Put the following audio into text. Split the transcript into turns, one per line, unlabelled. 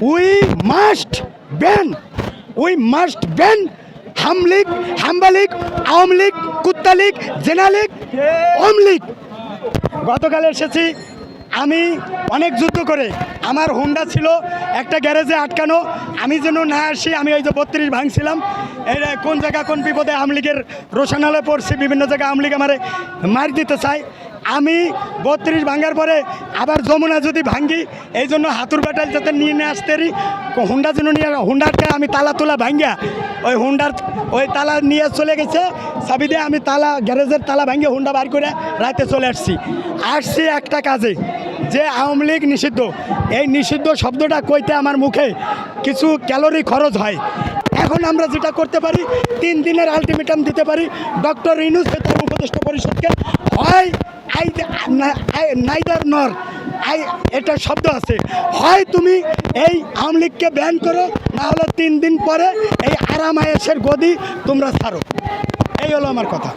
We must ban হামলিগ, হাম্বালিগ, আওয়ামী লীগ, কুত্তা লীগ, জেনা লীগ, আওয়ামী লীগ। গতকাল এসেছি আমি অনেক যুদ্ধ করে, আমার হুন্ডা ছিল একটা গ্যারেজে আটকানো, আমি যেন না আসি, আমি ওই যে 32 ভাঙছিলাম। এই কোন জায়গা কোন বিপদে আওয়ামী লীগের রোশানালে পড়ছি, বিভিন্ন জায়গায় আওয়ামী লীগ আমারে মার দিতে চাই। আমি 32 ভাঙার পরে আবার যমুনা যদি ভাঙ্গি, এই জন্য হাতুর বাটাল যাতে নিয়ে আসতে পারি, হুন্ডা যেন নিয়ে, হুন্ডারকে আমি তালা তোলা ভাঙ্গা ওই হুন্ডার ওই তালা নিয়ে চলে গেছে চাবি দিয়ে, আমি তালা গ্যারেজের তালা ভাঙ্গে হুন্ডা বার করে রাতে চলে আসছি একটা কাজে, যে আওয়ামী লীগ নিষিদ্ধ। এই নিষিদ্ধ শব্দটা কইতে আমার মুখে কিছু ক্যালোরি খরচ হয়। এখন আমরা যেটা করতে পারি, 3 দিনের আলটিমেটাম দিতে পারি ডক্টর ইউনূস তার উপদেষ্টা পরিষদকে, হয় নাইদার নর এটা শব্দ আছে, হয় তুমি এই আওয়ামী লীগকে ব্যান করো, না হলে 3 দিন পরে এই আরাম আয়েশের গদি তোমরা ছাড়ো। এই হলো আমার কথা।